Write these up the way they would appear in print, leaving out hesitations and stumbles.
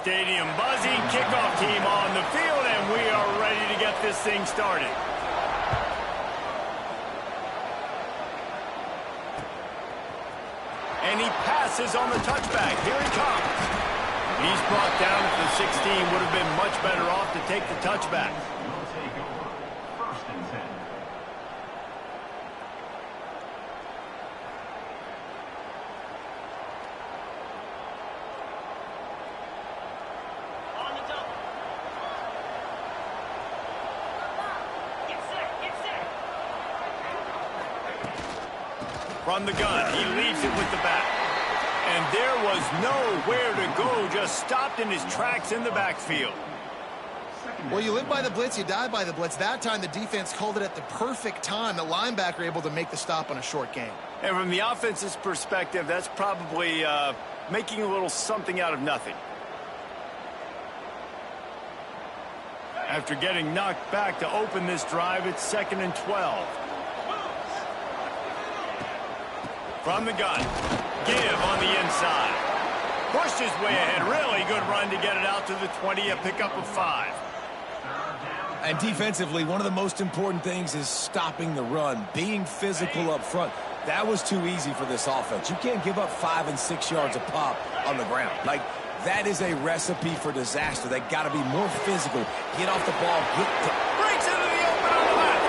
Stadium buzzing, kickoff team on the field, and we are ready to get this thing started. And he passes on the touchback. Here he comes. He's brought down at the 16. Would have been much better off to take the touchback. First and 10. From the gun, he leaves it with the back. And there was nowhere to go, just stopped in his tracks in the backfield. Well, you live by the blitz, you die by the blitz. That time, the defense called it at the perfect time. The linebacker able to make the stop on a short gain. And from the offense's perspective, that's probably making a little something out of nothing. After getting knocked back to open this drive, it's 2nd and 12. From the gun, give on the inside. Pushed his way ahead, really good run to get it out to the 20, a pickup of 5. And defensively, one of the most important things is stopping the run, being physical up front. That was too easy for this offense. You can't give up 5 and 6 yards a pop on the ground. Like, that is a recipe for disaster. They got to be more physical. Get off the ball, breaks into the open on the left.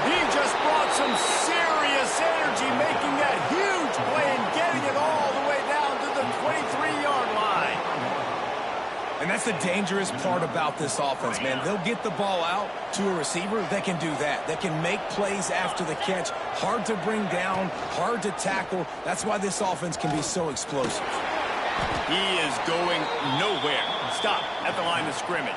He just brought some serious energy, making that huge play and getting it all the way down to the 23-yard line. And that's the dangerous part about this offense, man. They'll get the ball out to a receiver. They can do that. They can make plays after the catch. Hard to bring down, hard to tackle. That's why this offense can be so explosive. He is going nowhere. Stop at the line of scrimmage.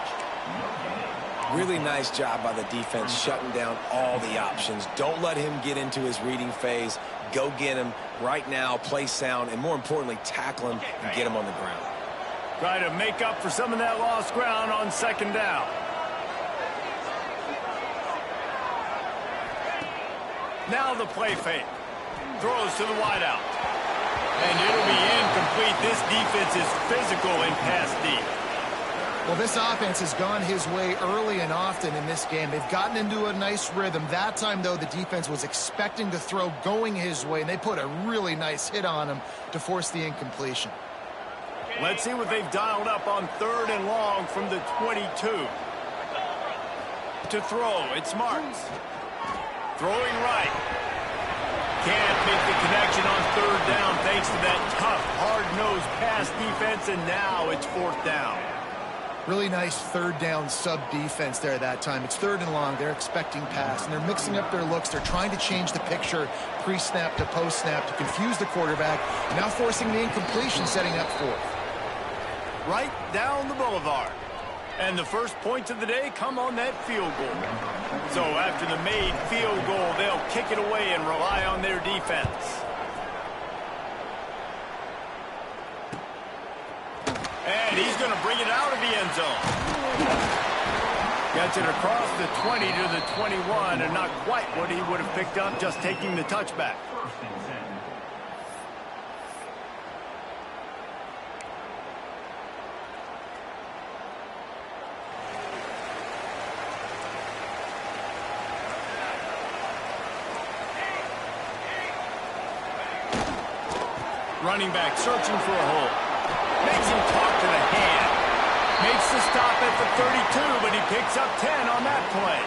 Really nice job by the defense shutting down all the options. Don't let him get into his reading phase. Go get him right now, play sound, and more importantly, tackle him and get him on the ground. Try to make up for some of that lost ground on 2nd down. Now the play fake. Throws to the wideout. And it'll be incomplete. This defense is physical and pass deep. Well, this offense has gone his way early and often in this game. They've gotten into a nice rhythm. That time, though, the defense was expecting to throw going his way, and they put a really nice hit on him to force the incompletion. Let's see what they've dialed up on 3rd and long from the 22. To throw, it's Marks. Throwing right. Can't make the connection on 3rd down thanks to that tough, hard-nosed pass defense, and now it's 4th down. Really nice 3rd down sub-defense there that time. It's 3rd and long. They're expecting pass, and they're mixing up their looks. They're trying to change the picture pre-snap to post-snap to confuse the quarterback, and now forcing the incompletion, setting up 4th. Right down the boulevard. And the first points of the day come on that field goal. So after the made field goal, they'll kick it away and rely on their defense. And he's going to bring it out of the end zone. Gets it across the 20 to the 21, and not quite what he would have picked up just taking the touchback. Running back searching for a hole. Makes him talk to the hand. Makes the stop at the 32, but he picks up 10 on that play.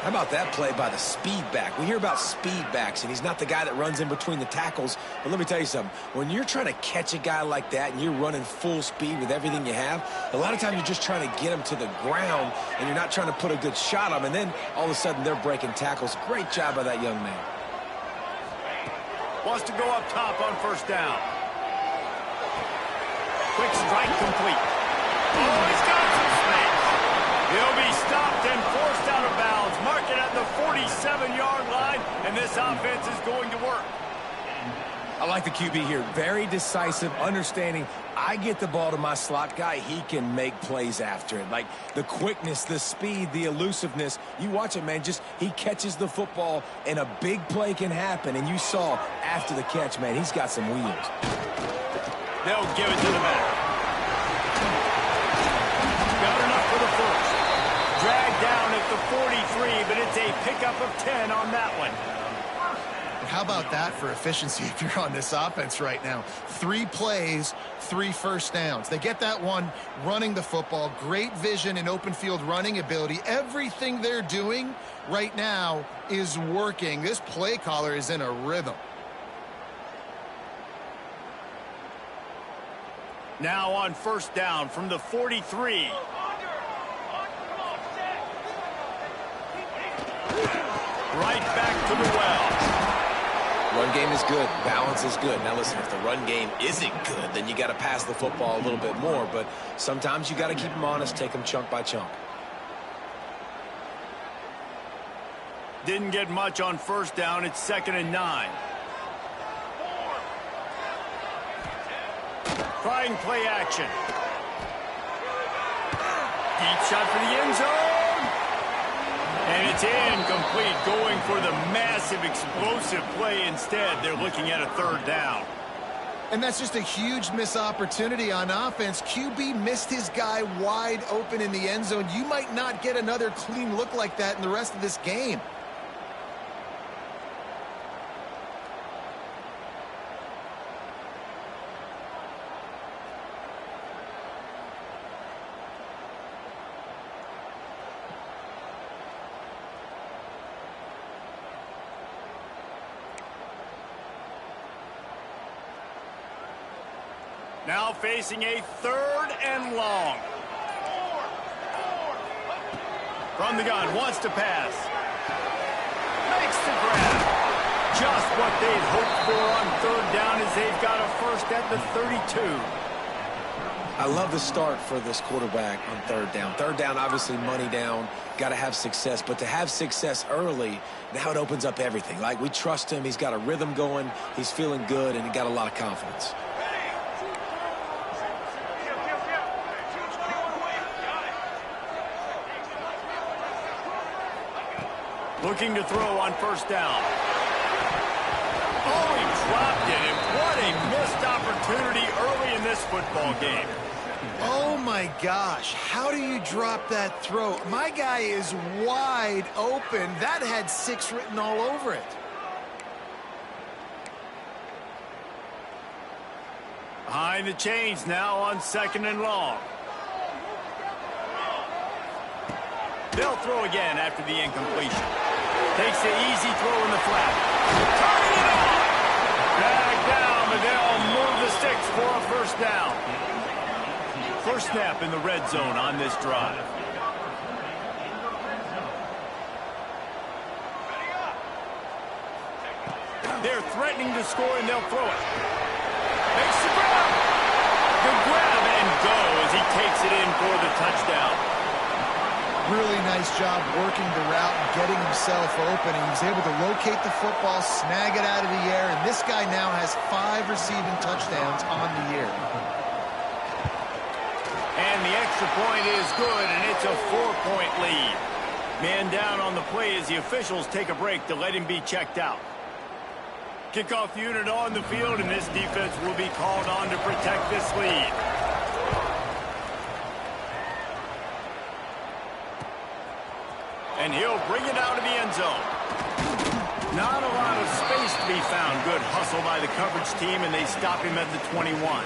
How about that play by the speed back? We hear about speed backs, and he's not the guy that runs in between the tackles. But let me tell you something. When you're trying to catch a guy like that and you're running full speed with everything you have, a lot of times you're just trying to get him to the ground, and you're not trying to put a good shot on him. And then all of a sudden they're breaking tackles. Great job by that young man. Wants to go up top on 1st down. Quick strike complete. Oh, he's got some space. He'll be stopped and forced out of bounds. Mark it at the 47-yard line, and this offense is going to work. I like the QB here. Very decisive, understanding. I get the ball to my slot guy, he can make plays after it. Like the quickness, the speed, the elusiveness. You watch it, man. Just he catches the football, and a big play can happen. And you saw after the catch, man, he's got some wheels. They'll give it to the back. Got enough for the first. Dragged down at the 43, but it's a pickup of 10 on that one. How about that for efficiency if you're on this offense right now? 3 plays, 3 first downs. They get that one running the football, great vision and open field running ability. Everything they're doing right now is working. This play caller is in a rhythm. Now on first down from the 43. Right back to the well. Run game is good. Balance is good. Now listen, if the run game isn't good, then you got to pass the football a little bit more. But sometimes you got to keep them honest, take them chunk by chunk. Didn't get much on first down. It's 2nd and 9. Trying play action. Deep shot for the end zone. And it's incomplete, going for the massive explosive play instead. They're looking at a 3rd down. And that's just a huge missed opportunity on offense. QB missed his guy wide open in the end zone. You might not get another clean look like that in the rest of this game. Now facing a 3rd and long. From the gun, wants to pass. Makes the grab. Just what they'd hoped for on 3rd down as they've got a first at the 32. I love the start for this quarterback on 3rd down. 3rd down, obviously money down, got to have success. But to have success early, now it opens up everything. Like, we trust him. He's got a rhythm going. He's feeling good, and he got a lot of confidence. Looking to throw on first down. Oh, he dropped it, and what a missed opportunity early in this football game. Oh, my gosh. How do you drop that throw? My guy is wide open. That had 6 written all over it. Behind the chains now on 2nd and long. They'll throw again after the incompletion. Takes the easy throw in the flat. Turning it off. Back down, but they'll move the sticks for a first down. First snap in the red zone on this drive. They're threatening to score, and they'll throw it. Makes the grab. The grab and go as he takes it in for the touchdown. Really nice job working the route and getting himself open. And he's able to locate the football, snag it out of the air, and this guy now has 5 receiving touchdowns on the year. And the extra point is good, and it's a 4-point lead. Man down on the play as the officials take a break to let him be checked out. Kickoff unit on the field, and this defense will be called on to protect this lead. And he'll bring it out of the end zone. Not a lot of space to be found. Good hustle by the coverage team, and they stop him at the 21.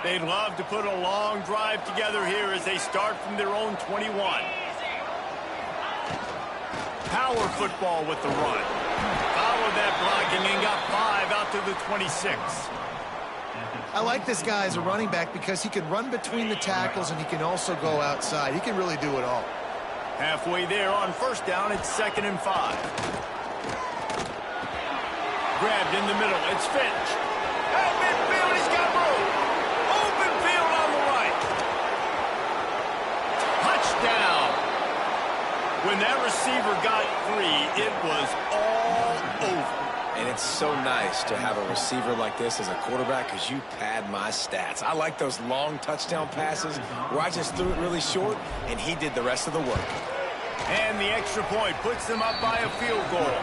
They'd love to put a long drive together here as they start from their own 21. Power football with the run. Followed that blocking and got 5 out to the 26. I like this guy as a running back because he can run between the tackles and he can also go outside. He can really do it all. Halfway there on first down, it's 2nd and 5. Grabbed in the middle, it's Finch. At midfield, he's got room. Open field on the right. Touchdown. When that receiver got 3, it was all over. And it's so nice to have a receiver like this as a quarterback because you pad my stats. I like those long touchdown passes where I just threw it really short and he did the rest of the work. And the extra point puts them up by a field goal.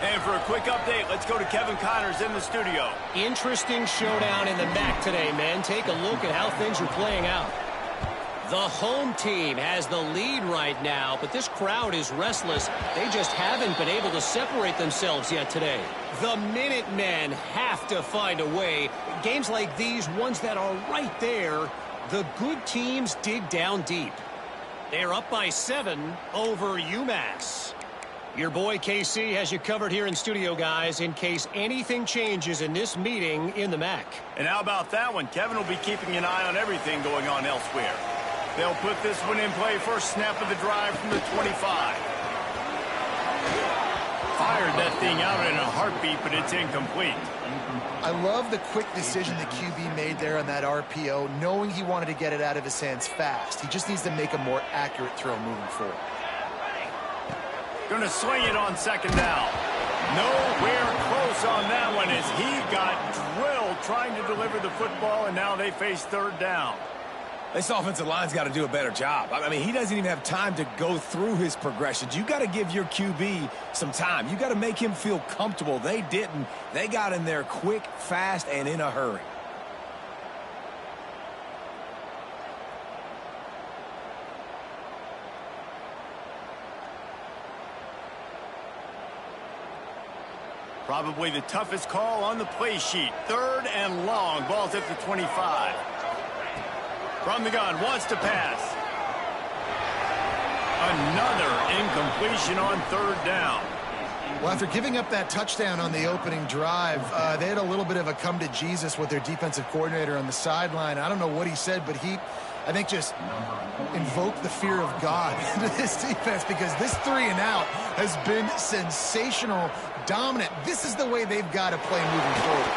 And for a quick update, let's go to Kevin Connors in the studio. Interesting showdown in the MAC today, men. Take a look at how things are playing out. The home team has the lead right now, but this crowd is restless. They just haven't been able to separate themselves yet today. The Minutemen have to find a way. Games like these, ones that are right there, the good teams dig down deep. They're up by 7 over UMass. Your boy KC has you covered here in studio, guys, in case anything changes in this meeting in the MAC. And how about that one? Kevin will be keeping an eye on everything going on elsewhere. They'll put this one in play. First snap of the drive from the 25. Fired that thing out in a heartbeat, but it's incomplete. I love the quick decision the QB made there on that RPO, knowing he wanted to get it out of his hands fast. He just needs to make a more accurate throw moving forward. Going to swing it on second down. Nowhere close on that one as he got drilled trying to deliver the football, and now they face third down. This offensive line's got to do a better job. I mean, he doesn't even have time to go through his progressions. You got to give your QB some time. You got to make him feel comfortable. They didn't. They got in there quick, fast, and in a hurry. Probably the toughest call on the play sheet. Third and long. Ball's at the 25. From the gun, wants to pass. Another incompletion on third down. Well, after giving up that touchdown on the opening drive, they had a little bit of a come to Jesus with their defensive coordinator on the sideline. I don't know what he said, but he, I think, just invoked the fear of God into this defense because this 3 and out has been sensational, dominant. This is the way they've got to play moving forward.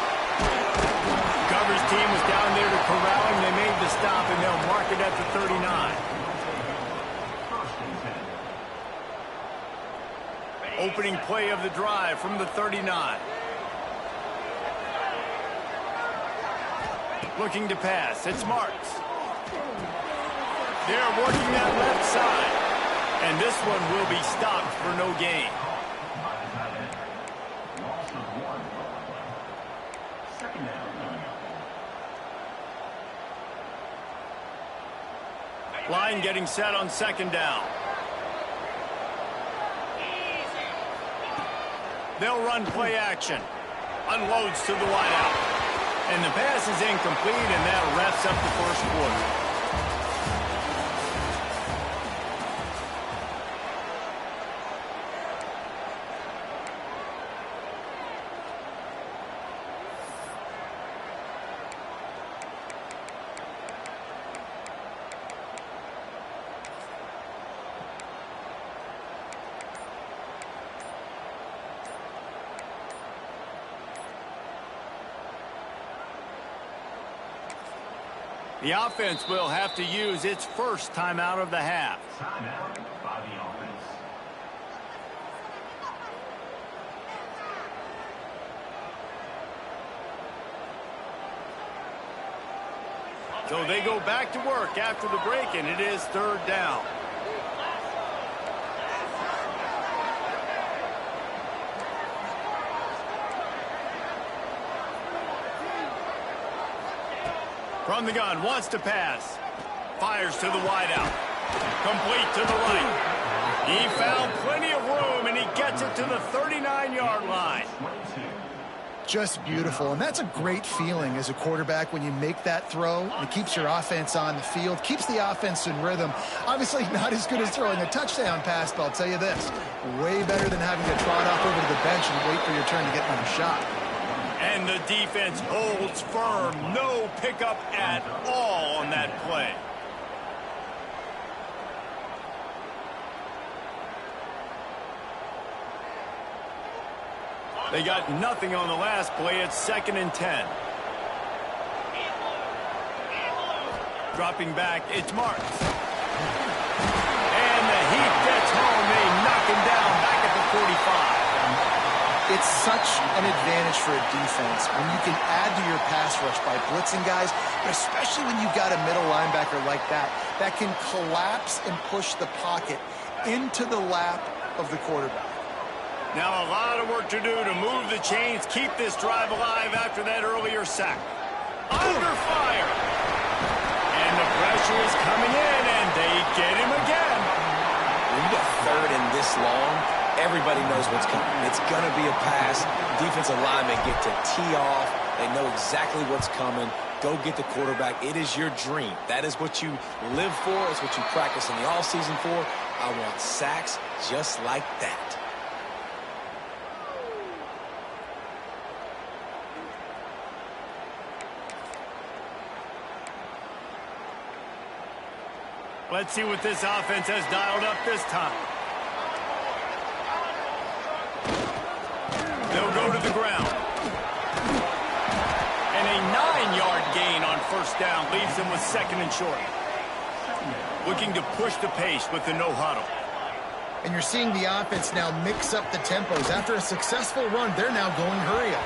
Coverage team was down there to corral him. They made the stop, and they'll mark it at the 39. Opening play of the drive from the 39. Looking to pass. It's Marks. They're working that left side. And this one will be stopped for no gain. Line getting set on second down. They'll run play action. Unloads to the wideout. And the pass is incomplete, and that wraps up the first quarter. The offense will have to use its first timeout of the half. Timeout by the offense. So they go back to work after the break, and it is third down. From the gun, wants to pass. Fires to the wideout. Complete to the right. He found plenty of room, and he gets it to the 39-yard line. Just beautiful, and that's a great feeling as a quarterback when you make that throw. It keeps your offense on the field, keeps the offense in rhythm. Obviously not as good as throwing a touchdown pass, but I'll tell you this, way better than having to trot off over to the bench and wait for your turn to get another shot. And the defense holds firm. No pickup at all on that play. They got nothing on the last play. It's 2nd and 10. Dropping back, it's Marks. And the heat gets home. They knock him down back at the 45. It's such an advantage for a defense when you can add to your pass rush by blitzing guys, but especially when you've got a middle linebacker like that can collapse and push the pocket into the lap of the quarterback. Now a lot of work to do to move the chains, keep this drive alive after that earlier sack. Under fire. And the pressure is coming in, and they get him again. When you get third and this long, everybody knows what's coming. It's going to be a pass. Defensive linemen get to tee off. They know exactly what's coming. Go get the quarterback. It is your dream. That is what you live for. It's what you practice in the offseason for. I want sacks just like that. Let's see what this offense has dialed up this time. They'll go to the ground. And a 9-yard gain on first down leaves them with second and short. Looking to push the pace with the no huddle. And you're seeing the offense now mix up the tempos. After a successful run, they're now going hurry up.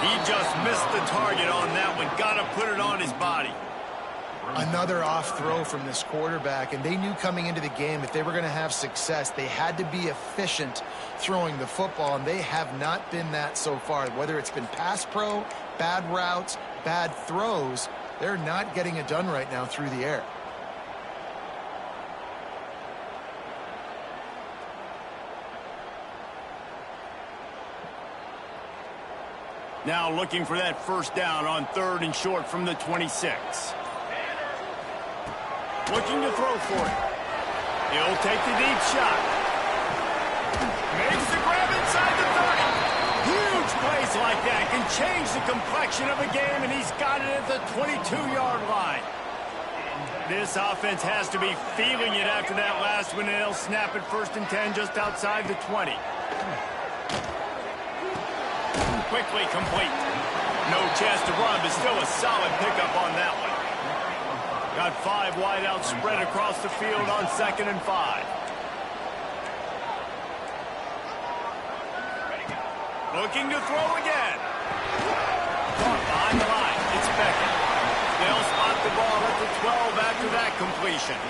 He just missed the target on that one. Got to put it on his body. Another off throw from this quarterback, and they knew coming into the game if they were going to have success, they had to be efficient throwing the football, and they have not been that so far. Whether it's been pass pro, bad routes, bad throws, they're not getting it done right now through the air. Now looking for that first down on third and short from the 26. Looking to throw for it. He'll take the deep shot. Makes the grab inside the 30. Huge plays like that can change the complexion of a game, and he's got it at the 22-yard line. This offense has to be feeling it after that last one, and they'll snap it first and 10 just outside the 20. Quickly complete. No chance to run, but still a solid pickup on that one. Got 5 wideouts spread across the field on 2nd and 5. Looking to throw again. Caught behind the line. It's Beckett. They'll spot the ball at the 12 after that completion.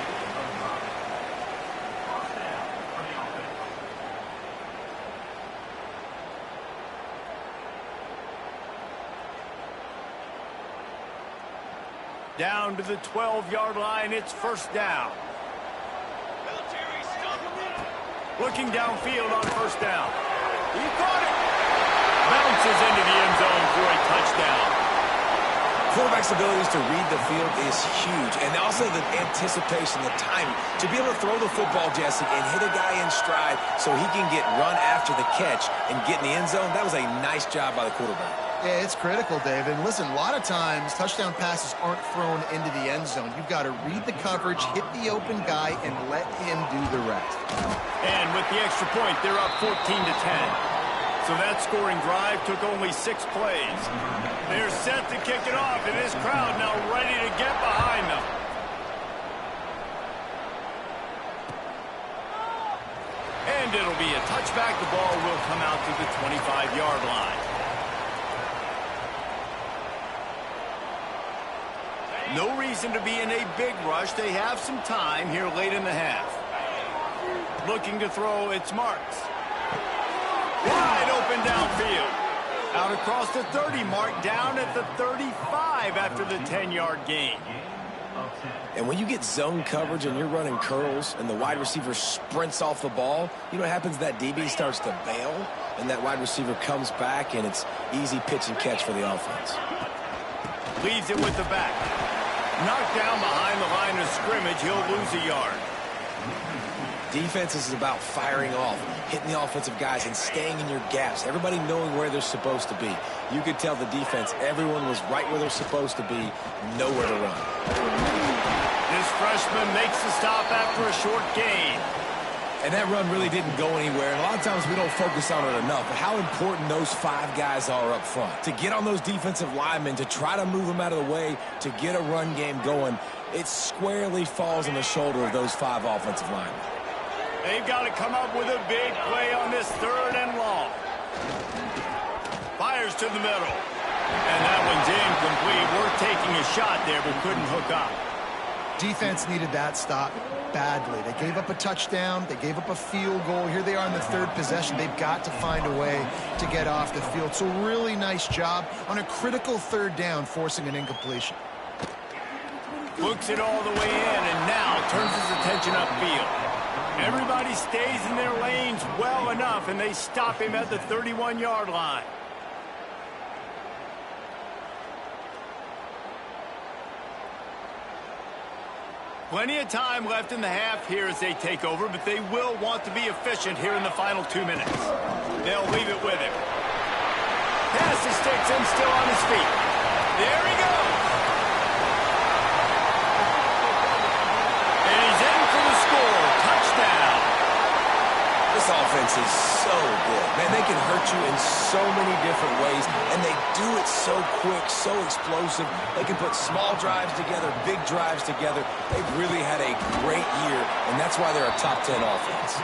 Down to the 12-yard line, it's first down. Looking downfield on first down. He caught it. Bounces into the end zone for a touchdown. Quarterback's abilities to read the field is huge, and also the anticipation, the timing. To be able to throw the football, Jesse, and hit a guy in stride so he can get run after the catch and get in the end zone, that was a nice job by the quarterback. Yeah, it's critical, David. And listen, a lot of times touchdown passes aren't thrown into the end zone. You've got to read the coverage, hit the open guy, and let him do the rest. And with the extra point, they're up 14-10. So that scoring drive took only 6 plays. They're set to kick it off, and this crowd now ready to get behind them. And it'll be a touchback. The ball will come out to the 25-yard line. No reason to be in a big rush. They have some time here late in the half. Looking to throw, it's Marks. Wide open downfield. Out across the 30 mark, down at the 35 after the 10-yard gain. And when you get zone coverage and you're running curls and the wide receiver sprints off the ball, you know what happens? That DB starts to bail, and that wide receiver comes back, and it's easy pitch and catch for the offense. Leaves it with the back. Knocked down behind the line of scrimmage. He'll lose a yard. Defense is about firing off, hitting the offensive guys, and staying in your gaps. Everybody knowing where they're supposed to be. You could tell the defense, everyone was right where they're supposed to be, nowhere to run. This freshman makes the stop after a short gain. And that run really didn't go anywhere. And a lot of times we don't focus on it enough. But how important those 5 guys are up front. To get on those defensive linemen, to try to move them out of the way, to get a run game going, it squarely falls on the shoulder of those 5 offensive linemen. They've got to come up with a big play on this 3rd and long. Fires to the middle. And that one's incomplete. We're taking a shot there, but couldn't hook up. defense needed that stop badly. They gave up a touchdown. They gave up a field goal. Here they are in the third possession. They've got to find a way to get off the field. So really nice job on a critical third down, forcing an incompletion. Looks it all the way in and now turns his attention upfield. Everybody stays in their lanes well enough, and they stop him at the 31-yard line. Plenty of time left in the half here as they take over, but they will want to be efficient here in the final 2 minutes. They'll leave it with him. Pass to sticks him still on his feet. There he goes. And he's in for the score. Touchdown. This offense is so good. Man, they can hurt you in so many different ways, and they do it so quick, so explosive. They can put small drives together, big drives together. They've really had a great year, and that's why they're a top 10 offense.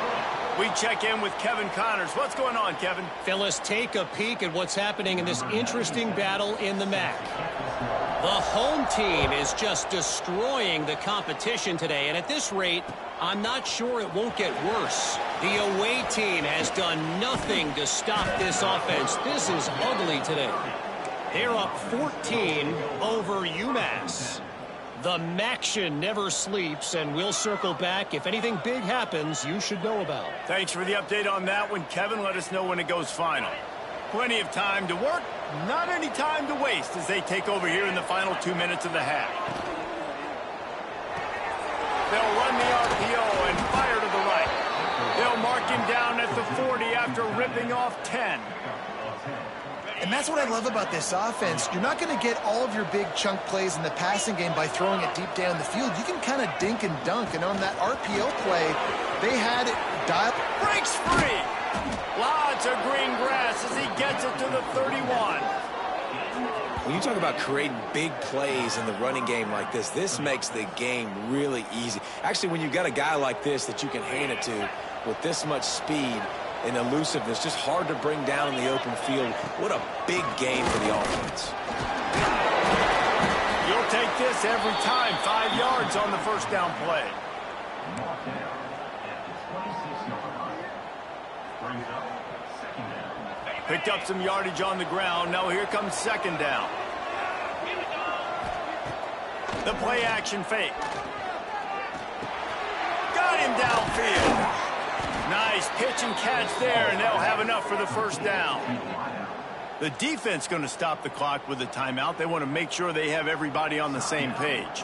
We check in with Kevin Connors. What's going on, Kevin? Phyllis, take a peek at what's happening in this interesting battle in the MAC. The home team is just destroying the competition today, and at this rate, I'm not sure it won't get worse. The away team has done nothing to stop this offense. This is ugly today. They're up 14 over UMass. The Maction never sleeps, and we'll circle back. If anything big happens, you should know about. Thanks for the update on that one, Kevin. Let us know when it goes final. Plenty of time to work, not any time to waste as they take over here in the final 2 minutes of the half. They'll run the RPO and fire to the right. They'll mark him down at the 40 after ripping off 10. And that's what I love about this offense. You're not going to get all of your big chunk plays in the passing game by throwing it deep down the field. You can kind of dink and dunk. And on that RPO play, they had it dialed. Breaks free. Lots of green grass as he gets it to the 31. When you talk about creating big plays in the running game like this makes the game really easy. Actually, when you've got a guy like this that you can hand it to with this much speed and elusiveness, just hard to bring down in the open field. What a big game for the offense. You'll take this every time. 5 yards on the first down play. Picked up some yardage on the ground. Now here comes second down. The play action fake. Got him downfield. Nice pitch and catch there, and they'll have enough for the first down. The defense going to stop the clock with a timeout. They want to make sure they have everybody on the same page.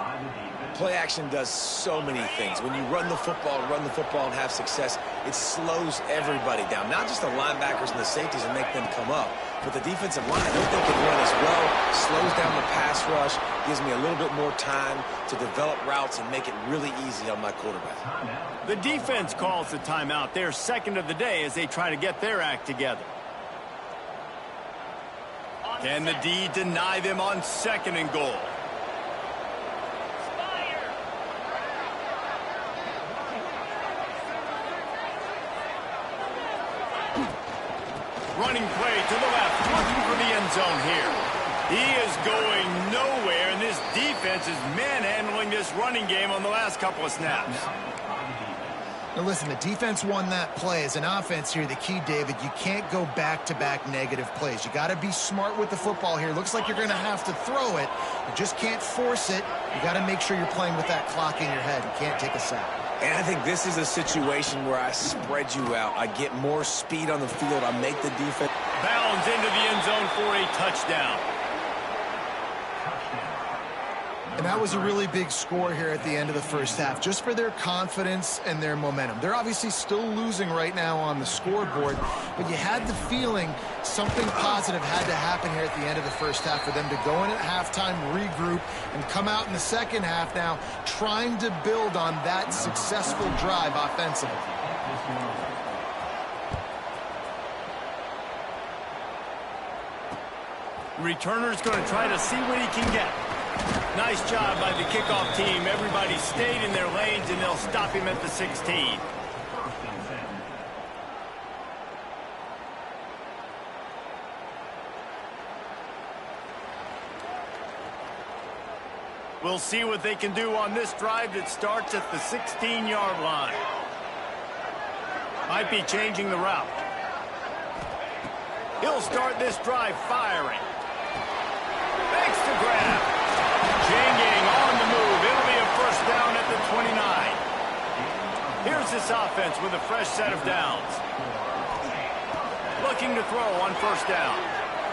Play action does so many things. When you run the football and have success, it slows everybody down. Not just the linebackers and the safeties and make them come up, but the defensive line, I don't think can run as well, slows down the pass rush, gives me a little bit more time to develop routes and make it really easy on my quarterback. The defense calls the timeout. They're second of the day as they try to get their act together. Can the D deny them on second and goal? Running play to the left, looking for the end zone here. He is going nowhere, and this defense is manhandling this running game on the last couple of snaps. Now listen, the defense won that play. As an offense here, the key, David, you can't go back-to-back negative plays. You got to be smart with the football here. Looks like you're going to have to throw it. You just can't force it. You got to make sure you're playing with that clock in your head. You can't take a sack. And I think this is a situation where I spread you out. I get more speed on the field. I make the defense. Bounds into the end zone for a touchdown. And that was a really big score here at the end of the first half, just for their confidence and their momentum. They're obviously still losing right now on the scoreboard, but you had the feeling something positive had to happen here at the end of the first half for them to go in at halftime, regroup, and come out in the second half now trying to build on that successful drive offensively. Returner's going to try to see what he can get. Nice job by the kickoff team. Everybody stayed in their lanes, and they'll stop him at the 16. We'll see what they can do on this drive that starts at the 16-yard line. Might be changing the route. He'll start this drive firing. Makes the grab. Jinging on the move. It'll be a first down at the 29. Here's this offense with a fresh set of downs. Looking to throw on first down.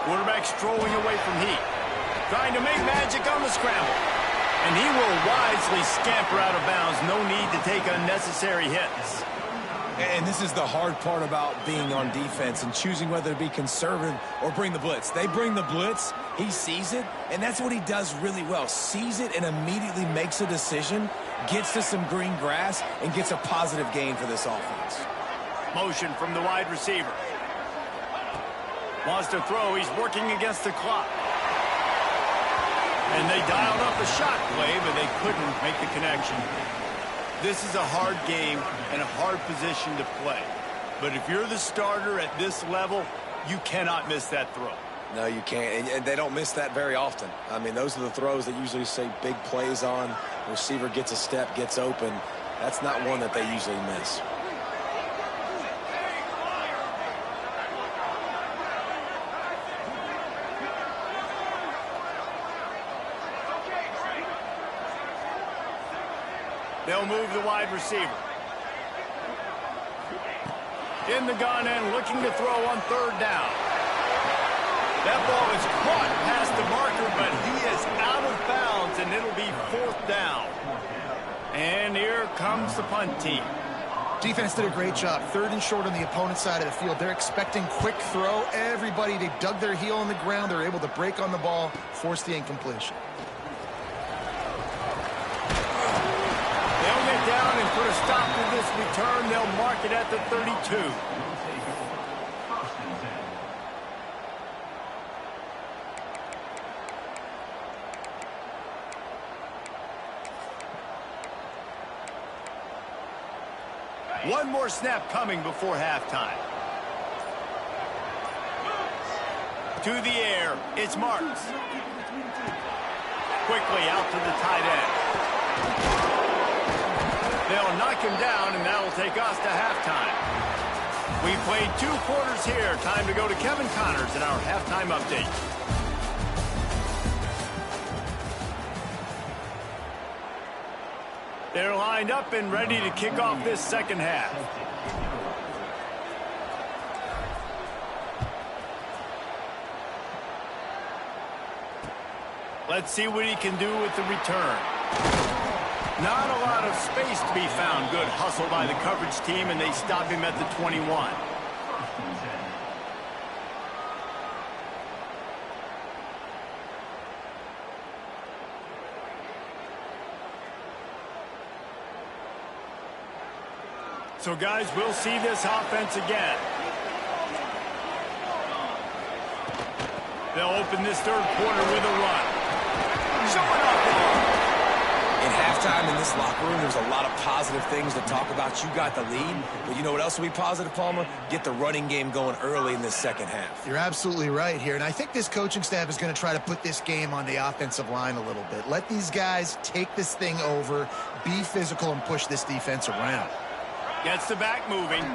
Quarterback strolling away from heat. Trying to make magic on the scramble. And he will wisely scamper out of bounds. No need to take unnecessary hits. And this is the hard part about being on defense and choosing whether to be conservative or bring the blitz. They bring the blitz, he sees it, and that's what he does really well. Sees it and immediately makes a decision, gets to some green grass, and gets a positive gain for this offense. Motion from the wide receiver. Wants to throw. He's working against the clock. And they dialed up a shot play, but they couldn't make the connection. This is a hard game and a hard position to play. But if you're the starter at this level, you cannot miss that throw. No, you can't. And they don't miss that very often. I mean, those are the throws that usually say big plays on. The receiver gets a step, gets open. That's not one that they usually miss. They'll move the wide receiver. In the gun and looking to throw on third down. That ball is caught past the marker, but he is out of bounds, and it'll be fourth down. And here comes the punt team. Defense did a great job. Third and short on the opponent's side of the field. They're expecting quick throw. Everybody, they dug their heel on the ground. They're able to break on the ball, force the incompletion. Down and put a stop to this return. They'll mark it at the 32. One more snap coming before halftime. To the air, it's Marks. Quickly out to the tight end. They'll knock him down, and that'll take us to halftime. We played 2 quarters here. Time to go to Kevin Connors in our halftime update. They're lined up and ready to kick off this second half. Let's see what he can do with the return. Not a lot of space to be found. Good hustle by the coverage team, and they stop him at the 21. So, guys, we'll see this offense again. They'll open this third quarter with a run. Showing off the ball. In halftime in this locker room, there's a lot of positive things to talk about. You got the lead, but you know what else will be positive, Palmer? Get the running game going early in this second half. You're absolutely right here, and I think this coaching staff is going to try to put this game on the offensive line a little bit. Let these guys take this thing over, be physical, and push this defense around. Gets the back moving.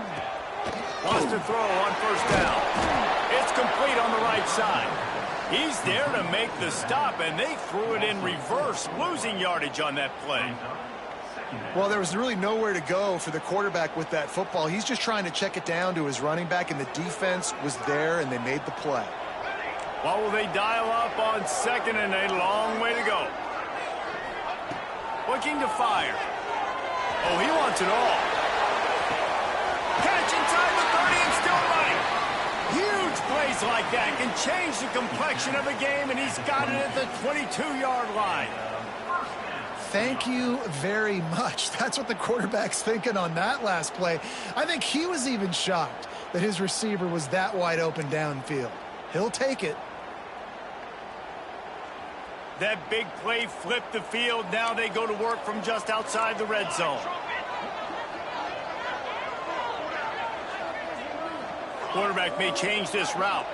Wants to throw on first down. It's complete on the right side. He's there to make the stop, and they threw it in reverse, losing yardage on that play. Well, there was really nowhere to go for the quarterback with that football. He's just trying to check it down to his running back, and the defense was there, and they made the play. What will they dial up on second, and a long way to go. Looking to fire. Oh, he wants it all. Catch inside the 30 and still running. Huge plays like that can change the complexion of a game, and he's got it at the 22-yard line. Thank you very much. That's what the quarterback's thinking on that last play. I think he was even shocked that his receiver was that wide open downfield. He'll take it. That big play flipped the field. Now they go to work from just outside the red zone. Quarterback may change this route.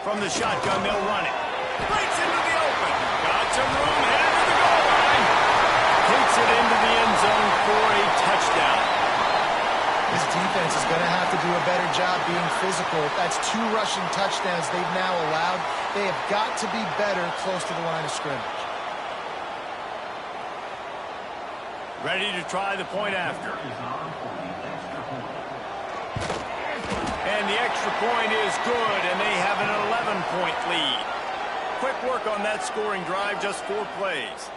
From the shotgun, they'll run it. Breaks into the open. Got some room, headed to the goal line. Takes it into the end zone for a touchdown. This defense is going to have to do a better job being physical. That's 2 rushing touchdowns they've now allowed. They have got to be better close to the line of scrimmage. Ready to try the point after. And the extra point is good, and they have an 11-point lead. Quick work on that scoring drive, just 4 plays.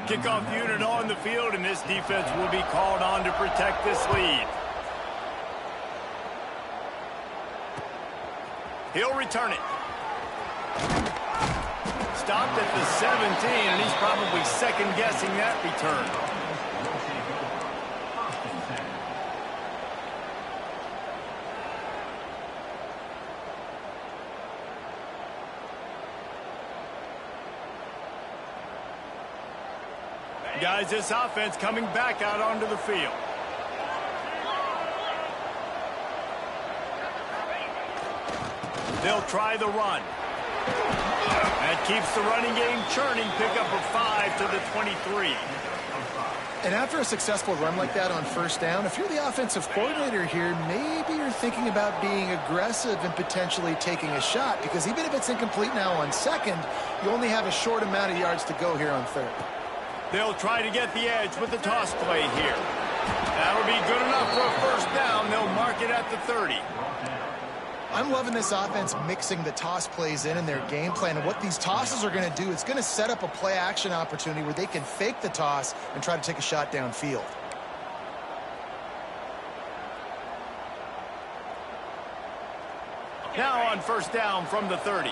Kickoff unit on the field, and this defense will be called on to protect this lead. He'll return it. Stopped at the 17, and he's probably second-guessing that return. Guys, this offense coming back out onto the field. They'll try the run. That keeps the running game churning. Pickup of 5 to the 23. And after a successful run like that on first down, if you're the offensive coordinator here, maybe you're thinking about being aggressive and potentially taking a shot, because even if it's incomplete now on second, you only have a short amount of yards to go here on third. They'll try to get the edge with the toss play here. That'll be good enough for a first down. They'll mark it at the 30. I'm loving this offense mixing the toss plays in their game plan. And what these tosses are going to do, it's going to set up a play-action opportunity where they can fake the toss and try to take a shot downfield. Now on first down from the 30.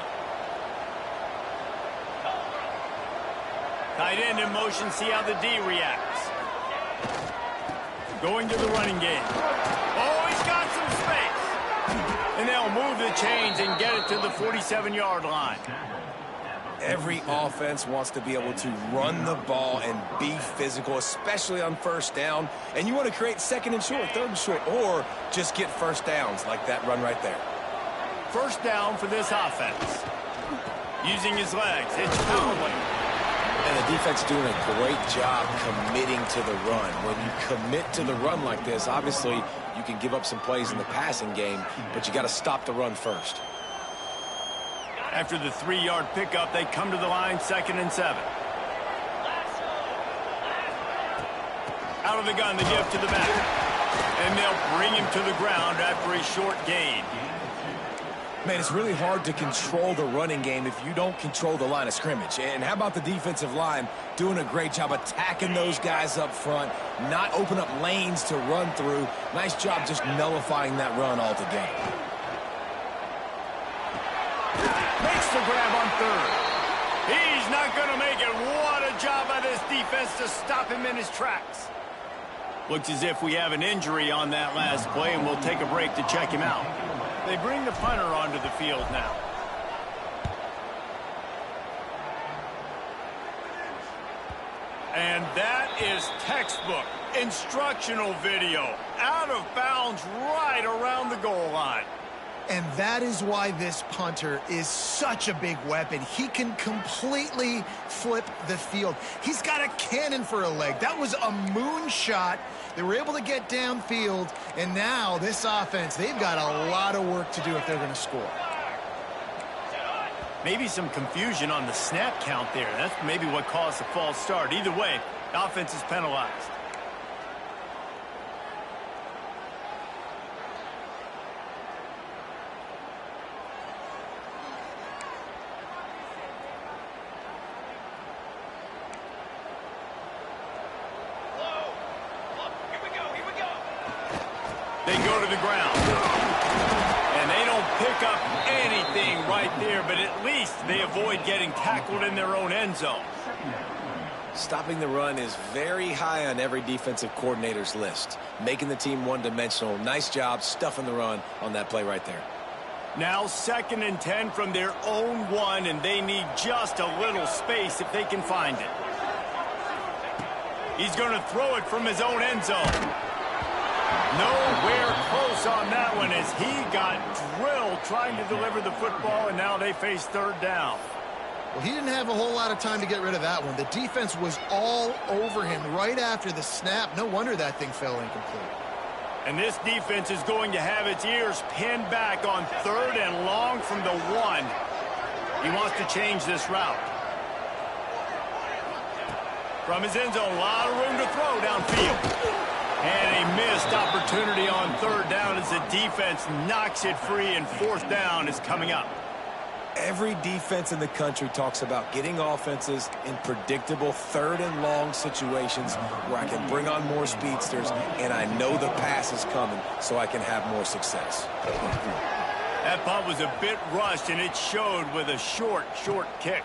Tight end in motion, see how the D reacts. Going to the running game. Oh, he's got some space. And they'll move the chains and get it to the 47-yard line. Every offense wants to be able to run the ball and be physical, especially on first down. And you want to create second and short, third and short, or just get first downs like that run right there. First down for this offense. Using his legs, it's Callaway. And the defense doing a great job committing to the run. When you commit to the run like this, obviously you can give up some plays in the passing game, but you got to stop the run first. After the 3-yard pickup, they come to the line, 2nd and 7. Out of the gun, the give to the back. And they'll bring him to the ground after a short gain. Man, it's really hard to control the running game if you don't control the line of scrimmage. And how about the defensive line doing a great job attacking those guys up front, not open up lanes to run through. Nice job just nullifying that run altogether. Makes the grab on third. He's not going to make it. What a job by this defense to stop him in his tracks. Looks as if we have an injury on that last play, and we'll take a break to check him out. They bring the punter onto the field now. And that is textbook instructional video. Out of bounds right around the goal line. And that is why this punter is such a big weapon. He can completely flip the field. He's got a cannon for a leg. That was a moonshot. They were able to get downfield, and now this offense, they've got a lot of work to do if they're going to score. Maybe some confusion on the snap count there. That's maybe what caused the false start. Either way, offense is penalized. They go to the ground. And they don't pick up anything right there, but at least they avoid getting tackled in their own end zone. Stopping the run is very high on every defensive coordinator's list. Making the team one-dimensional. Nice job stuffing the run on that play right there. Now 2nd and 10 from their own 1, and they need just a little space if they can find it. He's going to throw it from his own end zone. Nowhere close on that one as he got drilled trying to deliver the football, and now they face 3rd down. Well, he didn't have a whole lot of time to get rid of that one. The defense was all over him right after the snap. No wonder that thing fell incomplete. And this defense is going to have its ears pinned back on 3rd and long from the 1. He wants to change this route. From his end zone, a lot of room to throw downfield. And a missed opportunity on 3rd down as the defense knocks it free, and 4th down is coming up. Every defense in the country talks about getting offenses in predictable 3rd and long situations where I can bring on more speedsters and I know the pass is coming so I can have more success. That punt was a bit rushed, and it showed with a short kick.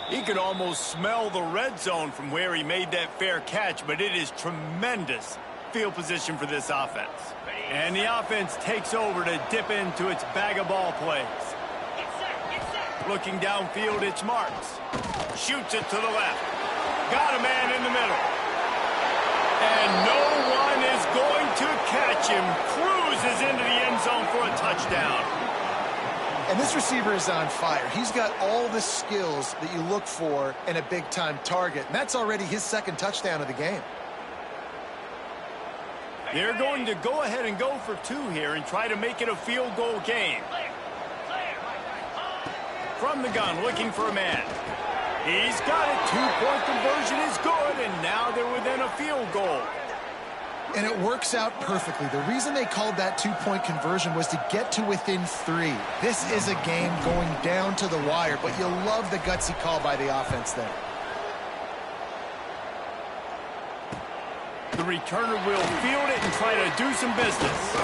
He could almost smell the red zone from where he made that fair catch, but it is tremendous field position for this offense. And the offense takes over to dip into its bag of ball plays. Looking downfield, it's Marks. Shoots it to the left. Got a man in the middle. And no one is going to catch him. Cruises into the end zone for a touchdown. And this receiver is on fire. He's got all the skills that you look for in a big-time target. And that's already his 2nd touchdown of the game. They're going to go ahead and go for 2 here and try to make it a field goal game. From the gun, looking for a man. He's got it. 2-point conversion is good, and now they're within a field goal. And it works out perfectly. The reason they called that 2-point conversion was to get to within 3. This is a game going down to the wire, but you love the gutsy call by the offense there. The returner will field it and try to do some business.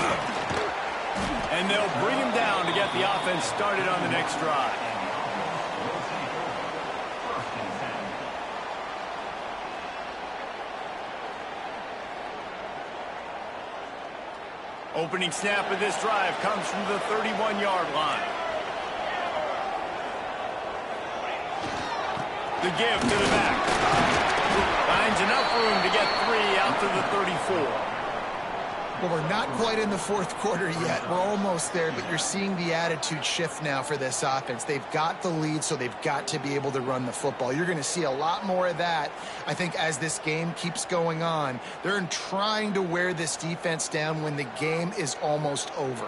And they'll bring him down to get the offense started on the next drive. Opening snap of this drive comes from the 31-yard line. The give to the back. Finds enough room to get 3 out to the 34. Well, we're not quite in the 4th quarter yet. We're almost there, but you're seeing the attitude shift now for this offense. They've got the lead, so they've got to be able to run the football. You're going to see a lot more of that, I think, as this game keeps going on. They're trying to wear this defense down when the game is almost over.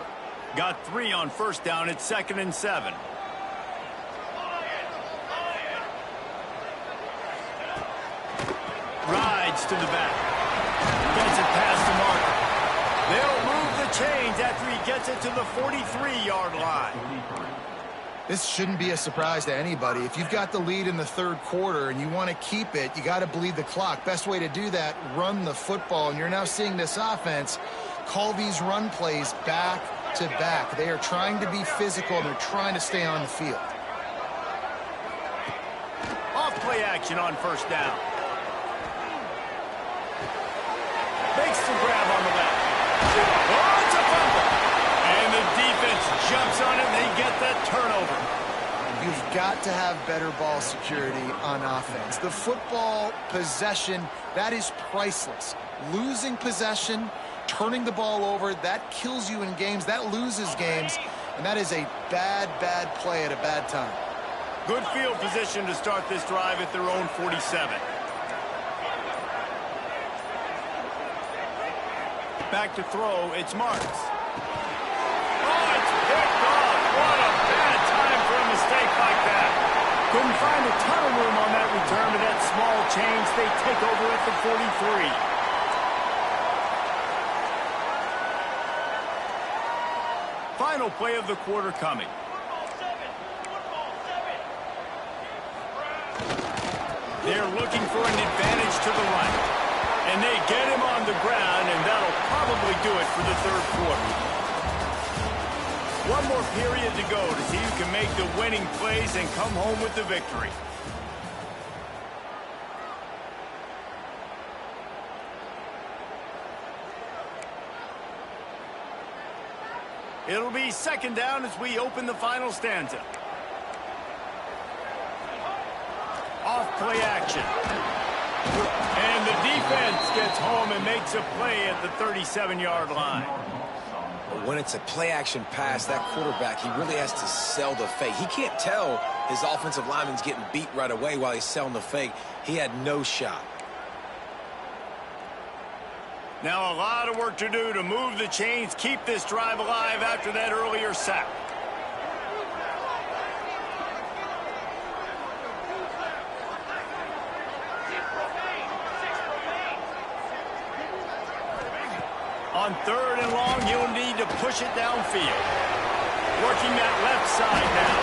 Got 3 on 1st down. It's 2nd and 7. Rides to the back. Gets it past the marker. They'll move the chains after he gets it to the 43-yard line. This shouldn't be a surprise to anybody. If you've got the lead in the 3rd quarter and you want to keep it, you got to bleed the clock. Best way to do that, run the football. And you're now seeing this offense call these run plays back to back. They are trying to be physical, and they're trying to stay on the field. Off play action on 1st down. Makes the grab on the left. Oh, it's a fumble. And the defense jumps on it, and they get that turnover. You've got to have better ball security on offense. The football possession, that is priceless. Losing possession, turning the ball over, that kills you in games. That loses games. And that is a bad, bad play at a bad time. Good field position to start this drive at their own 47. Back to throw, it's Marks. Oh, it's picked off. What a bad time for a mistake like that. Couldn't find a ton of room on that return, but that small change, they take over at the 43. Final play of the quarter coming. They're looking for an advantage to the right. And they get him on the ground, and that'll probably do it for the 3rd quarter. One more period to go to see who can make the winning plays and come home with the victory. It'll be 2nd down as we open the final stanza. Off play action. And the defense gets home and makes a play at the 37-yard line. when it's a play-action pass, that quarterback, he really has to sell the fake. He can't tell his offensive lineman's getting beat right away while he's selling the fake. He had no shot. Now a lot of work to do to move the chains, keep this drive alive after that earlier sack. On 3rd and long, you'll need to push it downfield. Working that left side now.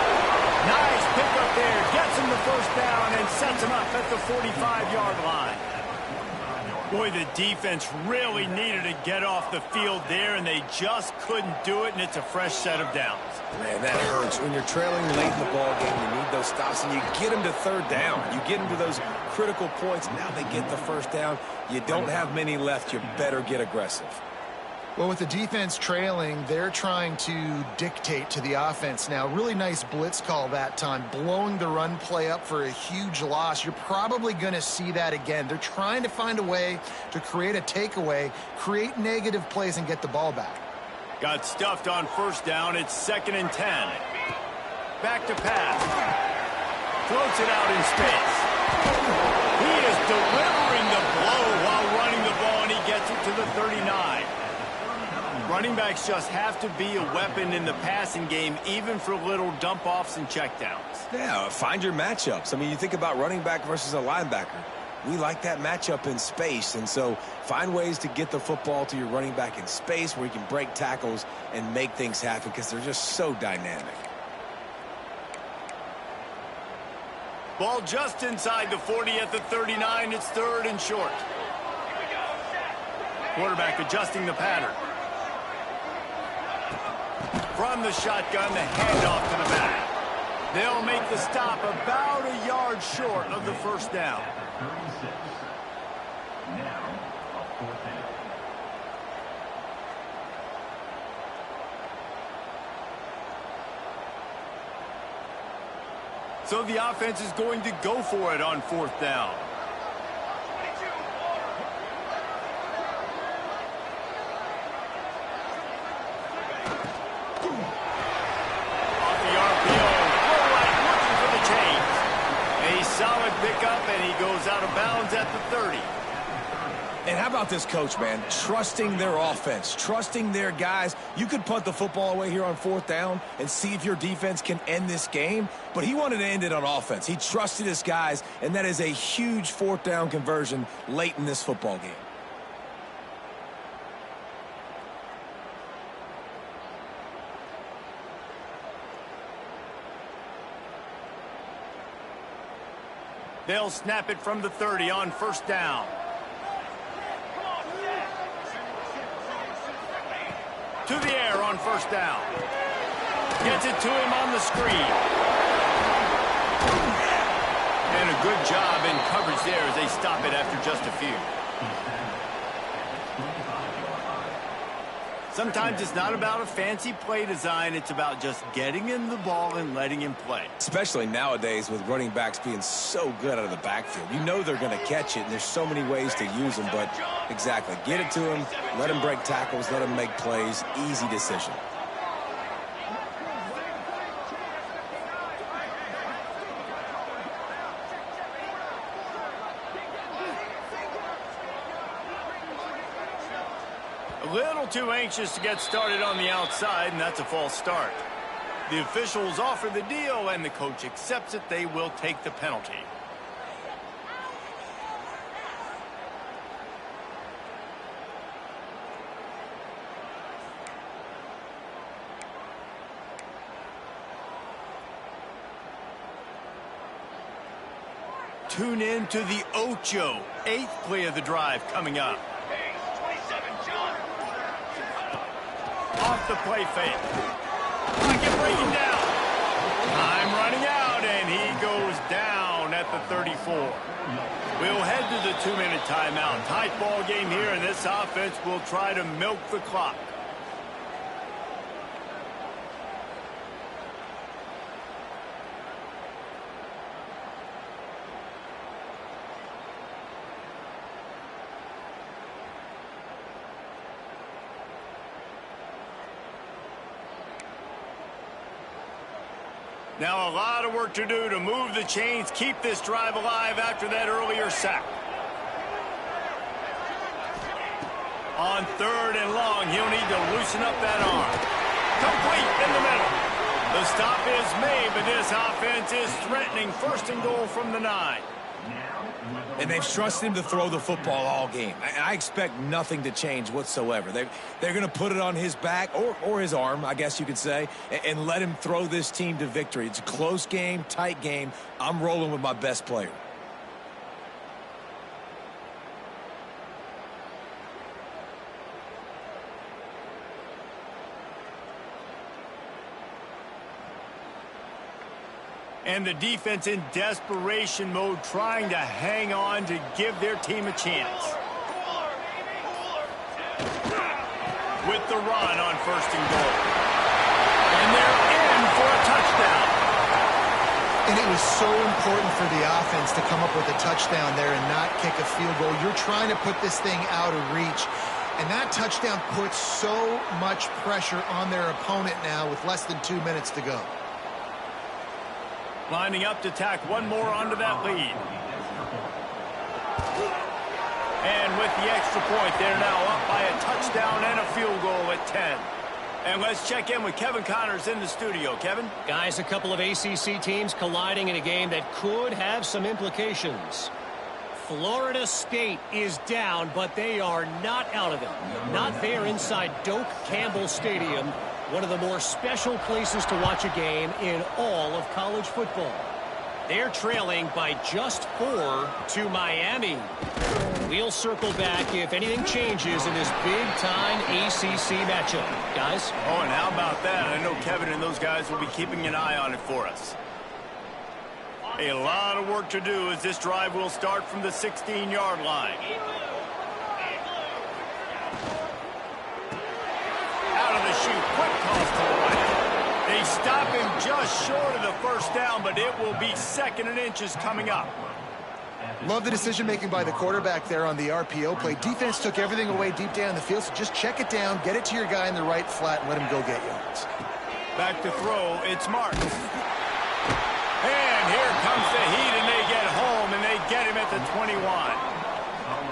Nice pickup there. Gets him the first down and sets him up at the 45-yard line. Boy, the defense really needed to get off the field there, and they just couldn't do it, and it's a fresh set of downs. Man, that hurts. When you're trailing late in the ball game, you need those stops, and you get them to 3rd down. You get them to those critical points. Now they get the first down. You don't have many left. You better get aggressive. Well, with the defense trailing, they're trying to dictate to the offense now. Really nice blitz call that time, blowing the run play up for a huge loss. You're probably going to see that again. They're trying to find a way to create a takeaway, create negative plays, and get the ball back. Got stuffed on 1st down. It's 2nd and 10. Back to pass. Floats it out in space. He is delivering the blow while running the ball, and he gets it to the 39. Running backs just have to be a weapon in the passing game, even for little dump-offs and checkdowns. Yeah, find your matchups. I mean, you think about running back versus a linebacker. We like that matchup in space, and so find ways to get the football to your running back in space where you can break tackles and make things happen because they're just so dynamic. Ball just inside the 40 at the 39. It's 3rd and short. Quarterback adjusting the pattern. From the shotgun, the handoff to the back. They'll make the stop about a yard short of the first down. 36. Now, a 4th down. So the offense is going to go for it on 4th down. Solid pickup, and he goes out of bounds at the 30. And how about this coach, man? Trusting their offense, trusting their guys. You could punt the football away here on 4th down and see if your defense can end this game, but he wanted to end it on offense. He trusted his guys, and that is a huge 4th down conversion late in this football game. They'll snap it from the 30 on 1st down. To the air on 1st down. Gets it to him on the screen. And a good job in coverage there as they stop it after just a few. Sometimes it's not about a fancy play design. It's about just getting him the ball and letting him play. Especially nowadays with running backs being so good out of the backfield. You know they're going to catch it, and there's so many ways to use them. But exactly, get it to him, let him break tackles, let him make plays. Easy decision. A little too anxious to get started on the outside, and that's a false start. The officials offer the deal, and the coach accepts it. They will take the penalty. Tune in to the Ocho, 8th play of the drive coming up. Off the play fake. Pocket breaking down. Time running out, and he goes down at the 34. We'll head to the 2-minute timeout. Tight ball game here, and this offense will try to milk the clock. Now a lot of work to do to move the chains, keep this drive alive after that earlier sack. On 3rd and long, he'll need to loosen up that arm. Complete in the middle. The stop is made, but this offense is threatening 1st and goal from the 9. And they've trusted him to throw the football all game. I expect nothing to change whatsoever. They're going to put it on his back, or his arm, I guess you could say, and let him throw this team to victory. It's a close game, tight game. I'm rolling with my best player. And the defense in desperation mode, trying to hang on to give their team a chance. With the run on 1st and goal. And they're in for a touchdown. And it was so important for the offense to come up with a touchdown there and not kick a field goal. You're trying to put this thing out of reach. And that touchdown puts so much pressure on their opponent now with less than 2 minutes to go. Lining up to tack one more onto that lead. And with the extra point, they're now up by a touchdown and a field goal at 10. And let's check in with Kevin Connors in the studio. Kevin? Guys, a couple of ACC teams colliding in a game that could have some implications. Florida State is down, but they are not out of it. Not there inside Doak Campbell Stadium, one of the more special places to watch a game in all of college football. They're trailing by just 4 to Miami. We'll circle back if anything changes in this big-time ACC matchup. Guys? Oh, and how about that? I know Kevin and those guys will be keeping an eye on it for us. A lot of work to do as this drive will start from the 16-yard line. Out of the chute, quick toss to the right. They stop him just short of the 1st down, but it will be 2nd and inches coming up. Love the decision-making by the quarterback there on the RPO play. Defense took everything away deep down the field, so just check it down, get it to your guy in the right flat, and let him go get yards. Back to throw, it's Marks. And here comes the heat, and they get home, and they get him at the 21.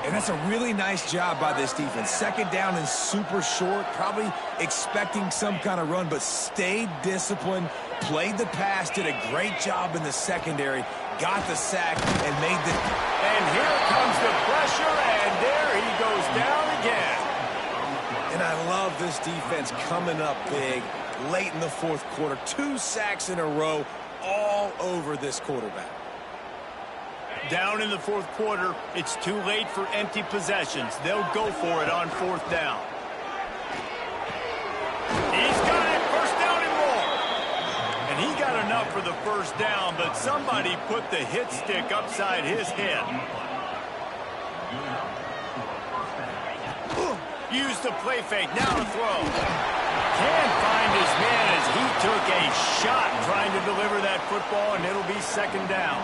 And that's a really nice job by this defense. 2nd down and super short, probably expecting some kind of run, but stayed disciplined, played the pass, did a great job in the secondary, got the sack, and made the... And here comes the pressure, and there he goes down again. And I love this defense coming up big late in the 4th quarter. 2 sacks in a row, all over this quarterback. Down in the 4th quarter, it's too late for empty possessions. They'll go for it on 4th down. He's got it, 1st down and more. And he got enough for the 1st down, but somebody put the hit stick upside his head. Use the play fake, now to throw. Can't find his man as he took a shot trying to deliver that football, and it'll be 2nd down.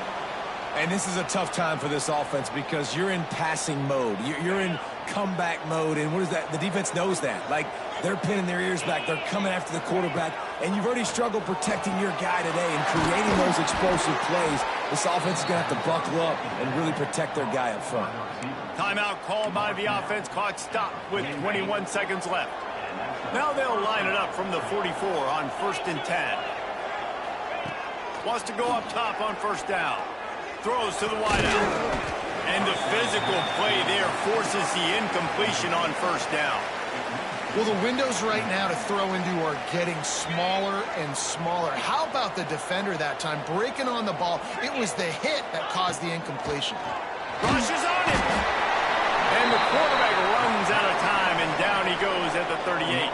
And this is a tough time for this offense because you're in passing mode. You're in comeback mode, and what is that? The defense knows that. Like, they're pinning their ears back. They're coming after the quarterback, and you've already struggled protecting your guy today and creating those explosive plays. This offense is going to have to buckle up and really protect their guy up front. Timeout called by the offense. Clock stopped with 21 seconds left. Now they'll line it up from the 44 on 1st and 10. Wants to go up top on 1st down. Throws to the wideout. And the physical play there forces the incompletion on 1st down. Well, the windows right now to throw into are getting smaller and smaller. How about the defender that time breaking on the ball? It was the hit that caused the incompletion. Rushes on him. And the quarterback runs out of time, and down he goes at the 38.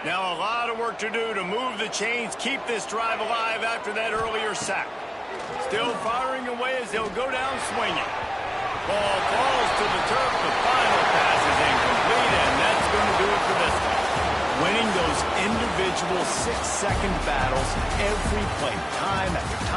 Now a lot of work to do to move the chains, keep this drive alive after that earlier sack. Still firing away as they'll go down swinging. Ball falls to the turf. The final pass is incomplete, and that's going to do it for this one. Winning those individual 6-second battles every play, time after time.